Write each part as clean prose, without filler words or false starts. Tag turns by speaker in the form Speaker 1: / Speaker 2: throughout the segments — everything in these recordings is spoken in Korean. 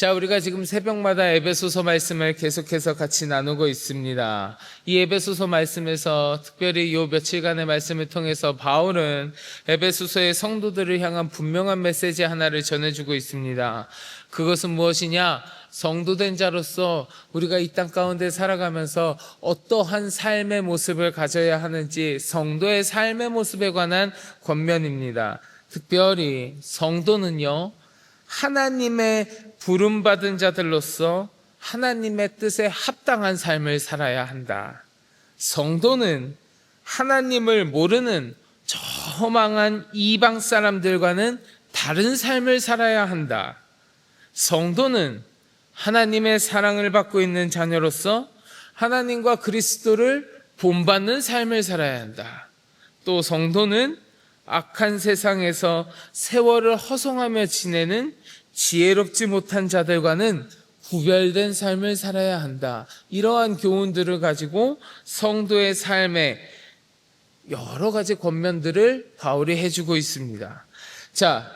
Speaker 1: 자, 우리가 지금 새벽마다 에베소서 말씀을 계속해서 같이 나누고 있습니다. 이 에베소서 말씀에서 특별히 이 며칠간의 말씀을 통해서 바울은 에베소서의 성도들을 향한 분명한 메시지 하나를 전해주고 있습니다. 그것은 무엇이냐? 성도된 자로서 우리가 이 땅 가운데 살아가면서 어떠한 삶의 모습을 가져야 하는지, 성도의 삶의 모습에 관한 권면입니다. 특별히 성도는요, 하나님의 부름받은 자들로서 하나님의 뜻에 합당한 삶을 살아야 한다. 성도는 하나님을 모르는 저 허망한 이방 사람들과는 다른 삶을 살아야 한다. 성도는 하나님의 사랑을 받고 있는 자녀로서 하나님과 그리스도를 본받는 삶을 살아야 한다. 또 성도는 악한 세상에서 세월을 허송하며 지내는 지혜롭지 못한 자들과는 구별된 삶을 살아야 한다. 이러한 교훈들을 가지고 성도의 삶에 여러 가지 권면들을 바울이 해주고 있습니다. 자,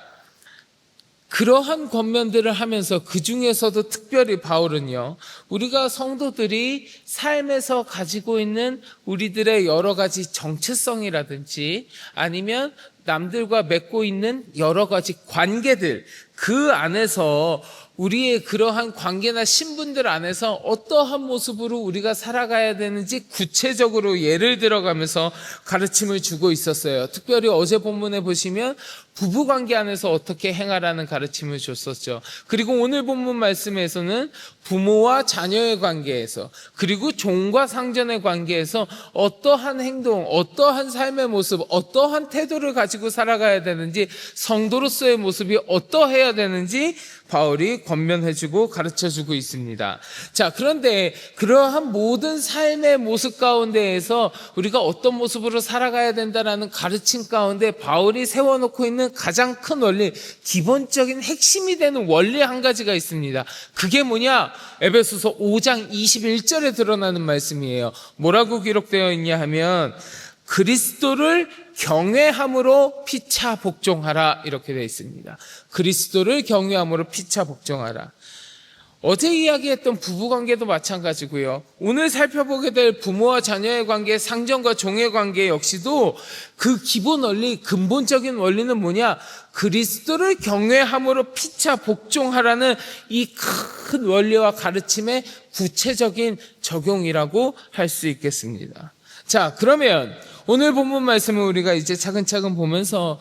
Speaker 1: 그러한 권면들을 하면서 그 중에서도 특별히 바울은요, 우리가 성도들이 삶에서 가지고 있는 우리들의 여러 가지 정체성이라든지 아니면 남들과 맺고 있는 여러 가지 관계들, 그 안에서 우리의 그러한 관계나 신분들 안에서 어떠한 모습으로 우리가 살아가야 되는지 구체적으로 예를 들어가면서 가르침을 주고 있었어요. 특별히 어제 본문에 보시면 부부관계 안에서 어떻게 행하라는 가르침을 줬었죠. 그리고 오늘 본문 말씀에서는 부모와 자녀의 관계에서, 그리고 종과 상전의 관계에서 어떠한 행동, 어떠한 삶의 모습, 어떠한 태도를 가지고 살아가야 되는지, 성도로서의 모습이 어떠해야 되는지 바울이 권면해주고 가르쳐주고 있습니다. 자, 그런데 그러한 모든 삶의 모습 가운데에서 우리가 어떤 모습으로 살아가야 된다라는 가르침 가운데 바울이 세워놓고 있는 가장 큰 원리, 기본적인 핵심이 되는 원리 한 가지가 있습니다. 그게 뭐냐? 에베소서 5장 21절에 드러나는 말씀이에요. 뭐라고 기록되어 있냐 하면 그리스도를 경외함으로 피차 복종하라, 이렇게 되어 있습니다. 그리스도를 경외함으로 피차 복종하라. 어제 이야기했던 부부관계도 마찬가지고요. 오늘 살펴보게 될 부모와 자녀의 관계, 상전과 종의 관계 역시도 그 기본 원리, 근본적인 원리는 뭐냐? 그리스도를 경외함으로 피차 복종하라는 이 큰 원리와 가르침의 구체적인 적용이라고 할 수 있겠습니다. 자, 그러면 오늘 본문 말씀을 우리가 이제 차근차근 보면서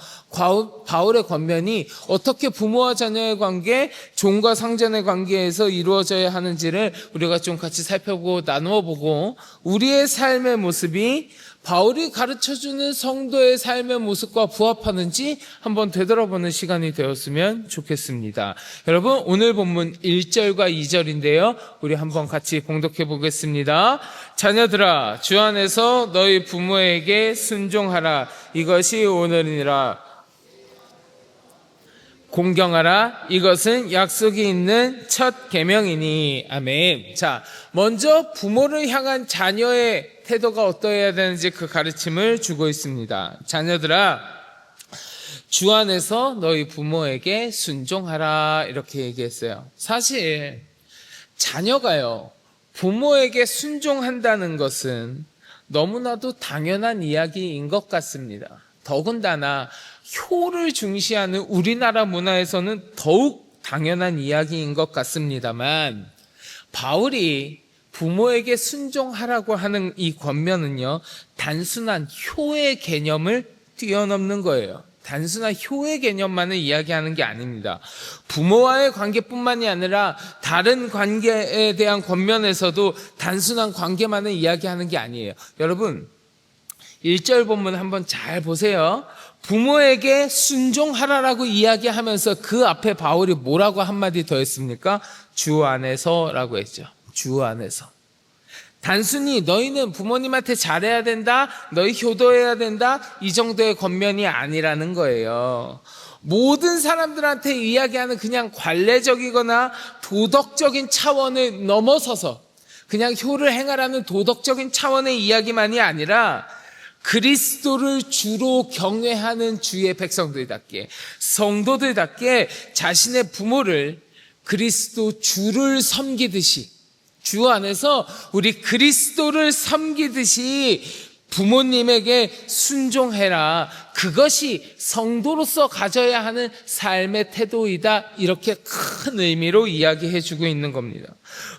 Speaker 1: 바울의 권면이 어떻게 부모와 자녀의 관계, 종과 상전의 관계에서 이루어져야 하는지를 우리가 좀 같이 살펴보고 나누어 보고, 우리의 삶의 모습이 바울이 가르쳐주는 성도의 삶의 모습과 부합하는지 한번 되돌아보는 시간이 되었으면 좋겠습니다. 여러분, 오늘 본문 1절과 2절인데요. 우리 한번 같이 봉독해 보겠습니다. 자녀들아, 주 안에서 너희 부모에게 순종하라. 이것이 오늘이라. 공경하라. 이것은 약속이 있는 첫 계명이니. 아멘. 자, 먼저 부모를 향한 자녀의 태도가 어떠해야 되는지 그 가르침을 주고 있습니다. 자녀들아, 주 안에서 너희 부모에게 순종하라, 이렇게 얘기했어요. 사실 자녀가요, 부모에게 순종한다는 것은 너무나도 당연한 이야기인 것 같습니다. 더군다나 효를 중시하는 우리나라 문화에서는 더욱 당연한 이야기인 것 같습니다만, 바울이 부모에게 순종하라고 하는 이 권면은요, 단순한 효의 개념을 뛰어넘는 거예요. 단순한 효의 개념만을 이야기하는 게 아닙니다. 부모와의 관계뿐만이 아니라 다른 관계에 대한 권면에서도 단순한 관계만을 이야기하는 게 아니에요. 여러분, 1절 본문 한번 잘 보세요. 부모에게 순종하라라고 이야기하면서 그 앞에 바울이 뭐라고 한마디 더 했습니까? 주 안에서라고 했죠. 주 안에서. 단순히 너희는 부모님한테 잘해야 된다, 너희 효도해야 된다, 이 정도의 권면이 아니라는 거예요. 모든 사람들한테 이야기하는 그냥 관례적이거나 도덕적인 차원을 넘어서서 그냥 효를 행하라는 도덕적인 차원의 이야기만이 아니라 그리스도를 주로 경외하는 주의 백성들답게, 성도들답게 자신의 부모를 그리스도 주를 섬기듯이, 주 안에서 우리 그리스도를 섬기듯이 부모님에게 순종해라. 그것이 성도로서 가져야 하는 삶의 태도이다. 이렇게 큰 의미로 이야기해 주고 있는 겁니다.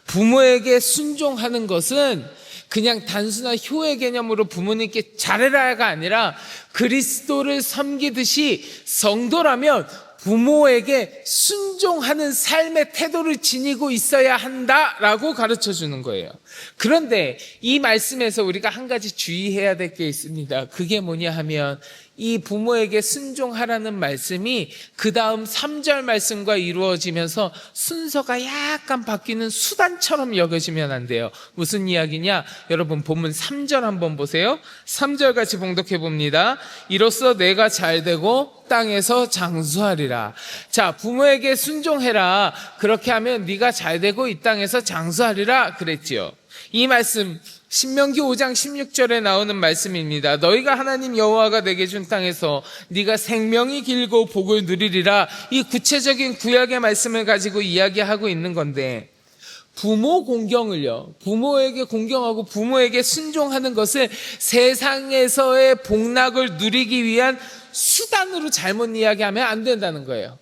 Speaker 1: 부모에게 순종하는 것은 그냥 단순한 효의 개념으로 부모님께 잘해라가 아니라 그리스도를 섬기듯이 성도라면 부모에게 순종하는 삶의 태도를 지니고 있어야 한다라고 가르쳐 주는 거예요. 그런데 이 말씀에서 우리가 한 가지 주의해야 될 게 있습니다. 그게 뭐냐 하면 이 부모에게 순종하라는 말씀이 그 다음 3절 말씀과 이루어지면서 순서가 약간 바뀌는 수단처럼 여겨지면 안 돼요. 무슨 이야기냐? 여러분 본문 3절 한번 보세요. 3절 같이 봉독해 봅니다. 이로써 내가 잘되고 땅에서 장수하리라. 자, 부모에게 순종해라. 그렇게 하면 네가 잘되고 이 땅에서 장수하리라 그랬지요. 이 말씀 신명기 5장 16절에 나오는 말씀입니다. 너희가 하나님 여호와가 내게 준 땅에서 네가 생명이 길고 복을 누리리라. 이 구체적인 구약의 말씀을 가지고 이야기하고 있는 건데, 부모 공경을요, 부모에게 공경하고 부모에게 순종하는 것을 세상에서의 복락을 누리기 위한 수단으로 잘못 이야기하면 안 된다는 거예요.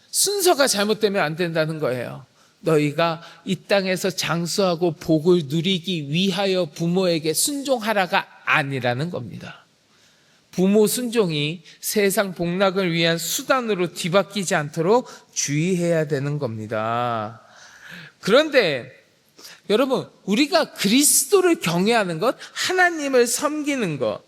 Speaker 1: 순서가 잘못되면 안 된다는 거예요. 너희가 이 땅에서 장수하고 복을 누리기 위하여 부모에게 순종하라가 아니라는 겁니다. 부모 순종이 세상 복락을 위한 수단으로 뒤바뀌지 않도록 주의해야 되는 겁니다. 그런데 여러분, 우리가 그리스도를 경외하는 것, 하나님을 섬기는 것,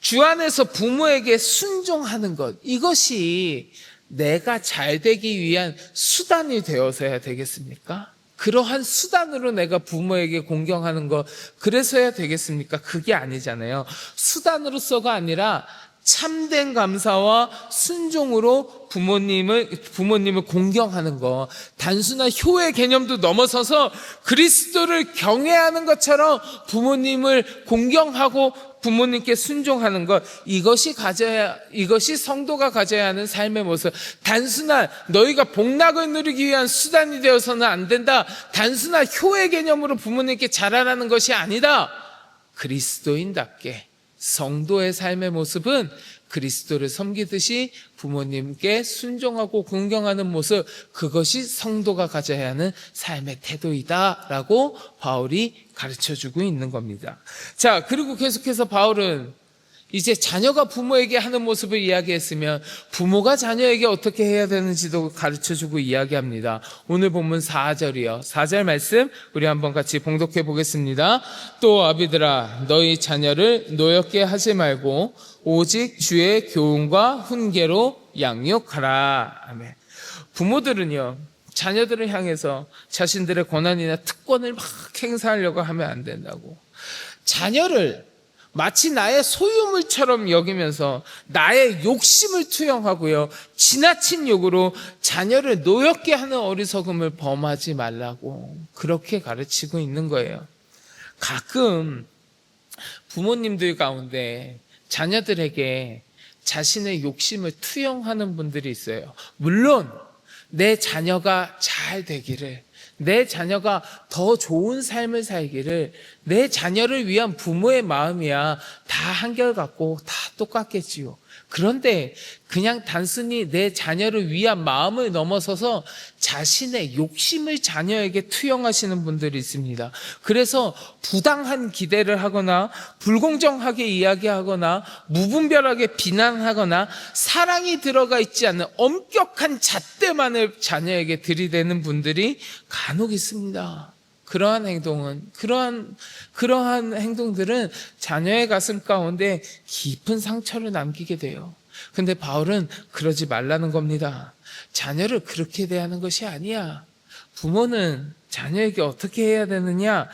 Speaker 1: 주 안에서 부모에게 순종하는 것, 이것이 내가 잘 되기 위한 수단이 되어서야 되겠습니까? 그러한 수단으로 내가 부모에게 공경하는 것, 그래서야 되겠습니까? 그게 아니잖아요. 수단으로서가 아니라 참된 감사와 순종으로 부모님을 공경하는 것, 단순한 효의 개념도 넘어서서 그리스도를 경외하는 것처럼 부모님을 공경하고 부모님께 순종하는 것, 이것이 성도가 가져야 하는 삶의 모습. 단순한 너희가 복락을 누리기 위한 수단이 되어서는 안 된다. 단순한 효의 개념으로 부모님께 잘하라는 것이 아니다. 그리스도인답게 성도의 삶의 모습은 그리스도를 섬기듯이 부모님께 순종하고 공경하는 모습, 그것이 성도가 가져야 하는 삶의 태도이다라고 바울이 가르쳐주고 있는 겁니다. 자, 그리고 계속해서 바울은 이제 자녀가 부모에게 하는 모습을 이야기했으면 부모가 자녀에게 어떻게 해야 되는지도 가르쳐주고 이야기합니다. 오늘 본문 4절이요. 4절 말씀 우리 한번 같이 봉독해 보겠습니다. 또 아비들아, 너희 자녀를 노엽게 하지 말고 오직 주의 교훈과 훈계로 양육하라. 아멘. 부모들은요, 자녀들을 향해서 자신들의 권한이나 특권을 막 행사하려고 하면 안 된다고. 자녀를 마치 나의 소유물처럼 여기면서 나의 욕심을 투영하고요, 지나친 욕으로 자녀를 노엽게 하는 어리석음을 범하지 말라고 그렇게 가르치고 있는 거예요. 가끔 부모님들 가운데 자녀들에게 자신의 욕심을 투영하는 분들이 있어요. 물론 내 자녀가 잘 되기를, 내 자녀가 더 좋은 삶을 살기를, 내 자녀를 위한 부모의 마음이야 다 한결같고 다 똑같겠지요. 그런데 그냥 단순히 내 자녀를 위한 마음을 넘어서서 자신의 욕심을 자녀에게 투영하시는 분들이 있습니다. 그래서 부당한 기대를 하거나 불공정하게 이야기하거나 무분별하게 비난하거나 사랑이 들어가 있지 않는 엄격한 잣대만을 자녀에게 들이대는 분들이 간혹 있습니다. 그러한 행동들은 자녀의 가슴 가운데 깊은 상처를 남기게 돼요. 근데 바울은 그러지 말라는 겁니다. 자녀를 그렇게 대하는 것이 아니야. 부모는 자녀에게 어떻게 해야 되느냐?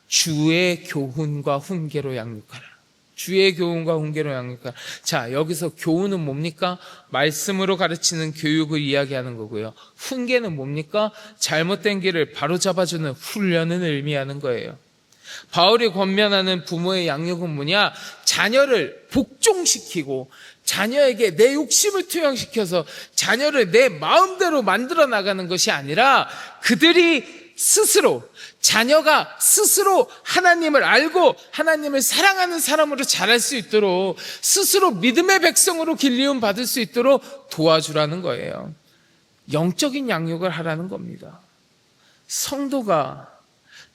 Speaker 1: 주의 교훈과 훈계로 양육하라. 주의 교훈과 훈계로 양육하라. 자, 여기서 교훈은 뭡니까? 말씀으로 가르치는 교육을 이야기하는 거고요. 훈계는 뭡니까? 잘못된 길을 바로잡아주는 훈련을 의미하는 거예요. 바울이 권면하는 부모의 양육은 뭐냐? 자녀를 복종시키고 자녀에게 내 욕심을 투영시켜서 자녀를 내 마음대로 만들어 나가는 것이 아니라 그들이 스스로, 자녀가 스스로 하나님을 알고 하나님을 사랑하는 사람으로 자랄 수 있도록 스스로 믿음의 백성으로 길리움 받을 수 있도록 도와주라는 거예요. 영적인 양육을 하라는 겁니다. 성도가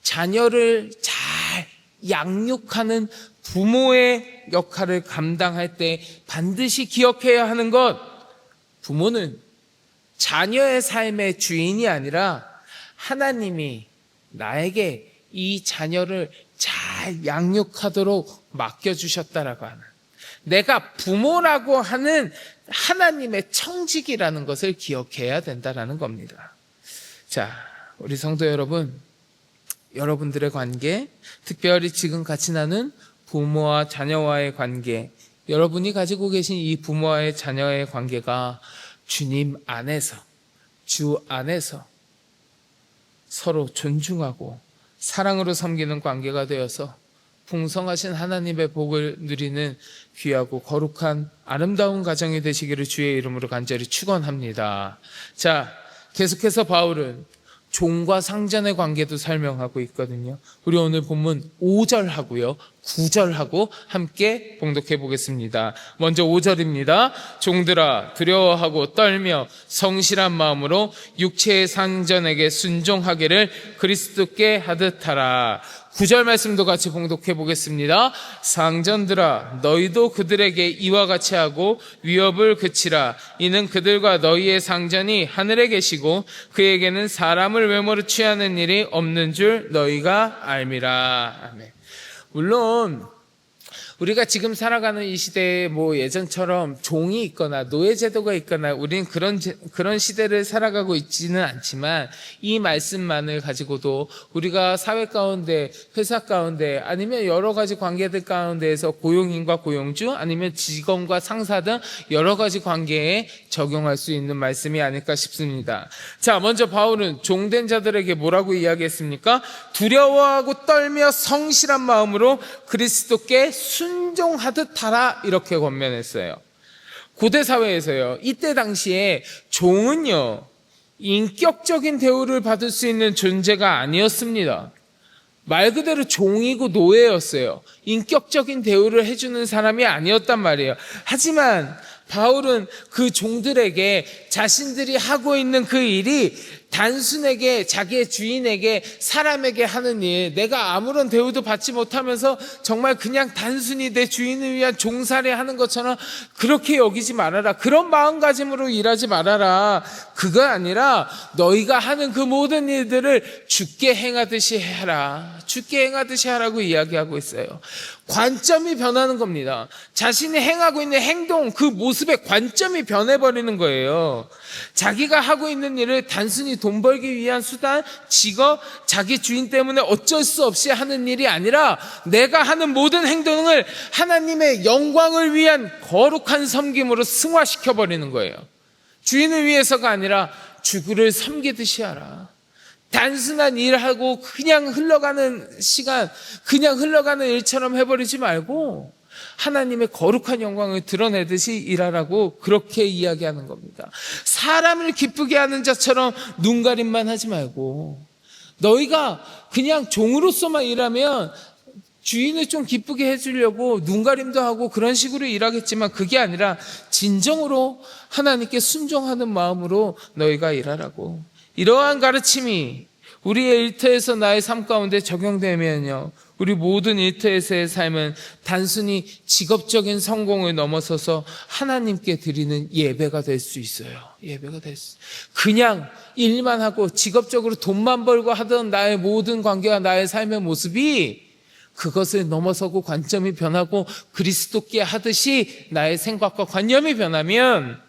Speaker 1: 자녀를 잘 양육하는 부모의 역할을 감당할 때 반드시 기억해야 하는 것, 부모는 자녀의 삶의 주인이 아니라 하나님이 나에게 이 자녀를 잘 양육하도록 맡겨주셨다라고 하는, 내가 부모라고 하는 하나님의 청직이라는 것을 기억해야 된다라는 겁니다. 자, 우리 성도 여러분, 여러분들의 관계, 특별히 지금 같이 나눈 부모와 자녀와의 관계, 여러분이 가지고 계신 이 부모와의 자녀의 관계가 주님 안에서, 주 안에서 서로 존중하고 사랑으로 섬기는 관계가 되어서 풍성하신 하나님의 복을 누리는 귀하고 거룩한 아름다운 가정이 되시기를 주의 이름으로 간절히 축원합니다. 자, 계속해서 바울은 종과 상전의 관계도 설명하고 있거든요. 우리 오늘 본문 5절하고요 9절하고 함께 봉독해 보겠습니다. 먼저 5절입니다. 종들아, 두려워하고 떨며 성실한 마음으로 육체의 상전에게 순종하기를 그리스도께 하듯 하라. 9절 말씀도 같이 봉독해 보겠습니다. 상전들아, 너희도 그들에게 이와 같이 하고 위협을 그치라. 이는 그들과 너희의 상전이 하늘에 계시고 그에게는 사람을 외모로 취하는 일이 없는 줄 너희가 알미라. 아멘. 물론 우리가 지금 살아가는 이 시대에 뭐 예전처럼 종이 있거나 노예제도가 있거나 우리는 그런 시대를 살아가고 있지는 않지만 이 말씀만을 가지고도 우리가 사회 가운데, 회사 가운데 아니면 여러 가지 관계들 가운데에서 고용인과 고용주 아니면 직원과 상사 등 여러 가지 관계에 적용할 수 있는 말씀이 아닐까 싶습니다. 자, 먼저 바울은 종된 자들에게 뭐라고 이야기했습니까? 두려워하고 떨며 성실한 마음으로 그리스도께 순종하듯 하라, 이렇게 권면했어요. 고대 사회에서요, 이때 당시에 종은요 인격적인 대우를 받을 수 있는 존재가 아니었습니다. 말 그대로 종이고 노예였어요. 인격적인 대우를 해주는 사람이 아니었단 말이에요. 하지만 바울은 그 종들에게 자신들이 하고 있는 그 일이 단순하게 자기의 주인에게, 사람에게 하는 일, 내가 아무런 대우도 받지 못하면서 정말 그냥 단순히 내 주인을 위한 종살이 하는 것처럼 그렇게 여기지 말아라. 그런 마음가짐으로 일하지 말아라. 그거 아니라 너희가 하는 그 모든 일들을 주께 행하듯이 해라. 주께 행하듯이 하라고 이야기하고 있어요. 관점이 변하는 겁니다. 자신이 행하고 있는 행동, 그 모습의 관점이 변해버리는 거예요. 자기가 하고 있는 일을 단순히 돈 벌기 위한 수단, 직업, 자기 주인 때문에 어쩔 수 없이 하는 일이 아니라 내가 하는 모든 행동을 하나님의 영광을 위한 거룩한 섬김으로 승화시켜버리는 거예요. 주인을 위해서가 아니라 주를 섬기듯이 하라. 단순한 일하고 그냥 흘러가는 시간, 그냥 흘러가는 일처럼 해버리지 말고 하나님의 거룩한 영광을 드러내듯이 일하라고 그렇게 이야기하는 겁니다. 사람을 기쁘게 하는 자처럼 눈가림만 하지 말고, 너희가 그냥 종으로서만 일하면 주인을 좀 기쁘게 해주려고 눈가림도 하고 그런 식으로 일하겠지만 그게 아니라 진정으로 하나님께 순종하는 마음으로 너희가 일하라고. 이러한 가르침이 우리의 일터에서 나의 삶 가운데 적용되면요, 우리 모든 일터에서의 삶은 단순히 직업적인 성공을 넘어서서 하나님께 드리는 예배가 될 수 있어요. 예배가 될 수. 그냥 일만 하고 직업적으로 돈만 벌고 하던 나의 모든 관계와 나의 삶의 모습이 그것을 넘어서고 관점이 변하고 그리스도께 하듯이 나의 생각과 관념이 변하면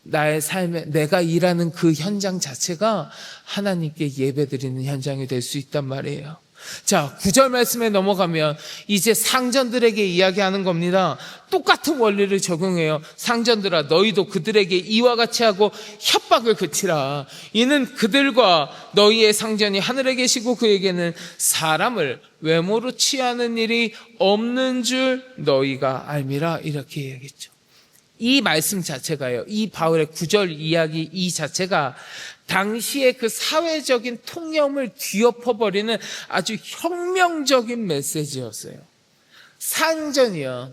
Speaker 1: 나의 삶에, 내가 일하는 그 현장 자체가 하나님께 예배드리는 현장이 될 수 있단 말이에요. 자, 9절 말씀에 넘어가면 이제 상전들에게 이야기하는 겁니다. 똑같은 원리를 적용해요. 상전들아, 너희도 그들에게 이와 같이 하고 협박을 그치라. 이는 그들과 너희의 상전이 하늘에 계시고 그에게는 사람을 외모로 취하는 일이 없는 줄 너희가 알미라. 이렇게 얘기했죠. 이 말씀 자체가요, 이 바울의 9절 이야기 이 자체가 당시의 그 사회적인 통념을 뒤엎어버리는 아주 혁명적인 메시지였어요. 상전이요,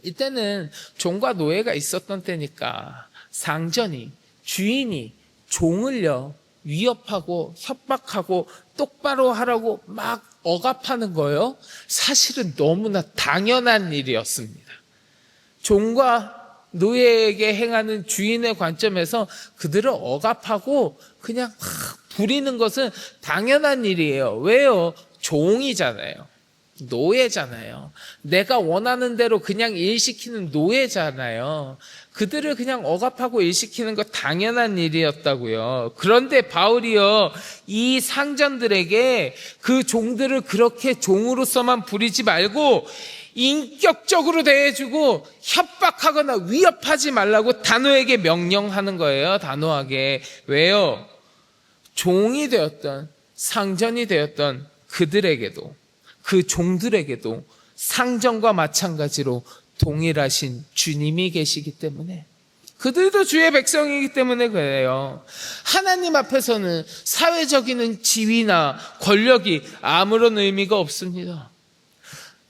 Speaker 1: 이때는 종과 노예가 있었던 때니까 상전이, 주인이 종을요 위협하고 협박하고 똑바로 하라고 막 억압하는 거예요. 사실은 너무나 당연한 일이었습니다. 종과 노예에게 행하는 주인의 관점에서 그들을 억압하고 그냥 막 부리는 것은 당연한 일이에요. 왜요? 종이잖아요. 노예잖아요. 내가 원하는 대로 그냥 일시키는 노예잖아요. 그들을 그냥 억압하고 일시키는 거 당연한 일이었다고요. 그런데 바울이요, 이 상전들에게 그 종들을 그렇게 종으로서만 부리지 말고 인격적으로 대해주고 협박하거나 위협하지 말라고 단호하게 명령하는 거예요. 단호하게. 왜요? 종이 되었던, 상전이 되었던 그들에게도, 그 종들에게도 상전과 마찬가지로 동일하신 주님이 계시기 때문에, 그들도 주의 백성이기 때문에 그래요. 하나님 앞에서는 사회적인 지위나 권력이 아무런 의미가 없습니다.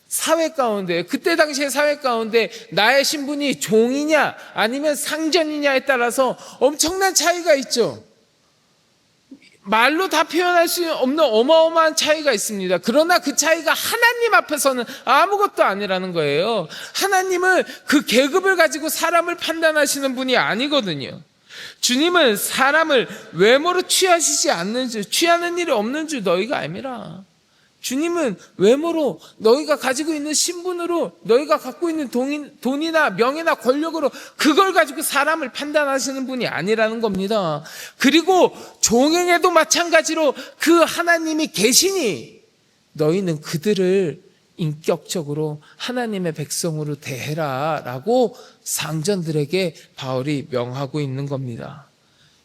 Speaker 1: 사회 가운데, 그때 당시의 사회 가운데 나의 신분이 종이냐 아니면 상전이냐에 따라서 엄청난 차이가 있죠. 말로 다 표현할 수 없는 어마어마한 차이가 있습니다. 그러나 그 차이가 하나님 앞에서는 아무것도 아니라는 거예요. 하나님은 그 계급을 가지고 사람을 판단하시는 분이 아니거든요. 주님은 사람을 외모로 취하시지 않는 줄, 취하는 일이 없는 줄 너희가 알미라. 주님은 외모로, 너희가 가지고 있는 신분으로, 너희가 갖고 있는 돈이나 명예나 권력으로 그걸 가지고 사람을 판단하시는 분이 아니라는 겁니다. 그리고 종에게도 마찬가지로 그 하나님이 계시니 너희는 그들을 인격적으로 하나님의 백성으로 대해라 라고 상전들에게 바울이 명하고 있는 겁니다.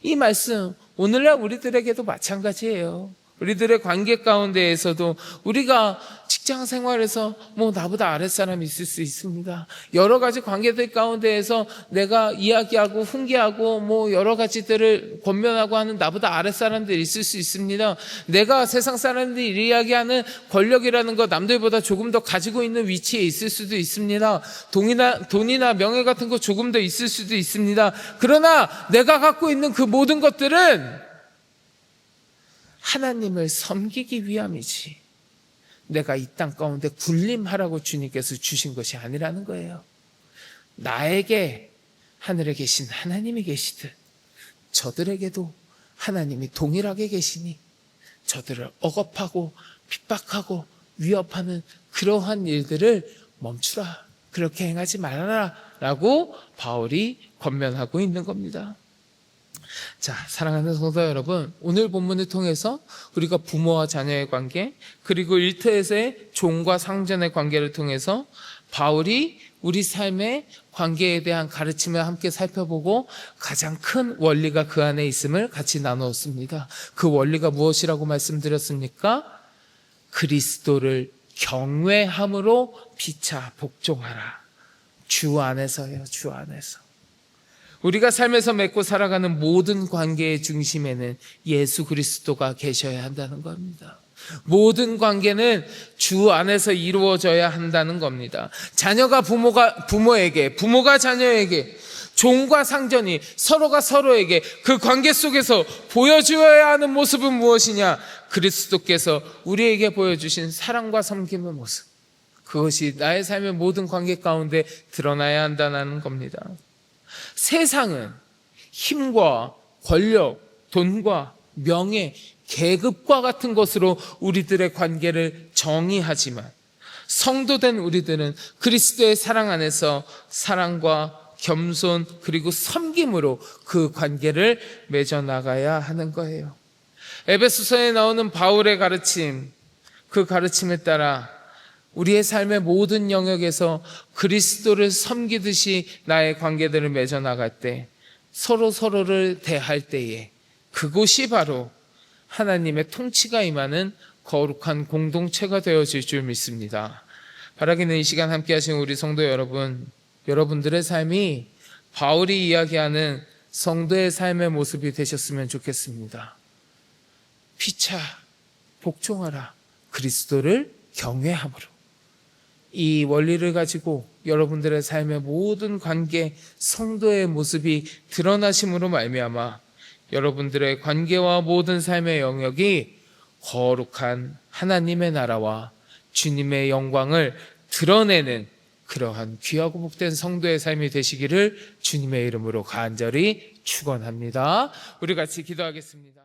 Speaker 1: 이 말씀 오늘날 우리들에게도 마찬가지예요. 우리들의 관계 가운데에서도 우리가 직장 생활에서 나보다 아랫사람이 있을 수 있습니다. 여러 가지 관계들 가운데에서 내가 이야기하고 훈계하고 여러 가지들을 권면하고 하는 나보다 아랫사람들이 있을 수 있습니다. 내가 세상 사람들이 이야기하는 권력이라는 것 남들보다 조금 더 가지고 있는 위치에 있을 수도 있습니다. 돈이나 명예 같은 거 조금 더 있을 수도 있습니다. 그러나 내가 갖고 있는 그 모든 것들은 하나님을 섬기기 위함이지 내가 이 땅 가운데 군림하라고 주님께서 주신 것이 아니라는 거예요. 나에게 하늘에 계신 하나님이 계시듯 저들에게도 하나님이 동일하게 계시니 저들을 억압하고 핍박하고 위협하는 그러한 일들을 멈추라, 그렇게 행하지 말아라 라고 바울이 권면하고 있는 겁니다. 자, 사랑하는 성도 여러분, 오늘 본문을 통해서 우리가 부모와 자녀의 관계, 그리고 일터에서의 종과 상전의 관계를 통해서 바울이 우리 삶의 관계에 대한 가르침을 함께 살펴보고 가장 큰 원리가 그 안에 있음을 같이 나누었습니다. 그 원리가 무엇이라고 말씀드렸습니까? 그리스도를 경외함으로 피차 복종하라. 주 안에서요, 주 안에서. 우리가 삶에서 맺고 살아가는 모든 관계의 중심에는 예수 그리스도가 계셔야 한다는 겁니다. 모든 관계는 주 안에서 이루어져야 한다는 겁니다. 자녀가 부모에게, 부모가 자녀에게, 종과 상전이 서로가 서로에게 그 관계 속에서 보여주어야 하는 모습은 무엇이냐? 그리스도께서 우리에게 보여주신 사랑과 섬김의 모습. 그것이 나의 삶의 모든 관계 가운데 드러나야 한다는 겁니다. 세상은 힘과 권력, 돈과 명예, 계급과 같은 것으로 우리들의 관계를 정의하지만 성도된 우리들은 그리스도의 사랑 안에서 사랑과 겸손 그리고 섬김으로 그 관계를 맺어나가야 하는 거예요. 에베소서에 나오는 바울의 가르침, 그 가르침에 따라 우리의 삶의 모든 영역에서 그리스도를 섬기듯이 나의 관계들을 맺어 나갈 때, 서로를 대할 때에 그곳이 바로 하나님의 통치가 임하는 거룩한 공동체가 되어질 줄 믿습니다. 바라기는 이 시간 함께 하신 우리 성도 여러분, 여러분들의 삶이 바울이 이야기하는 성도의 삶의 모습이 되셨으면 좋겠습니다. 피차 복종하라, 그리스도를 경외함으로. 이 원리를 가지고 여러분들의 삶의 모든 관계, 성도의 모습이 드러나심으로 말미암아 여러분들의 관계와 모든 삶의 영역이 거룩한 하나님의 나라와 주님의 영광을 드러내는 그러한 귀하고 복된 성도의 삶이 되시기를 주님의 이름으로 간절히 축원합니다. 우리 같이 기도하겠습니다.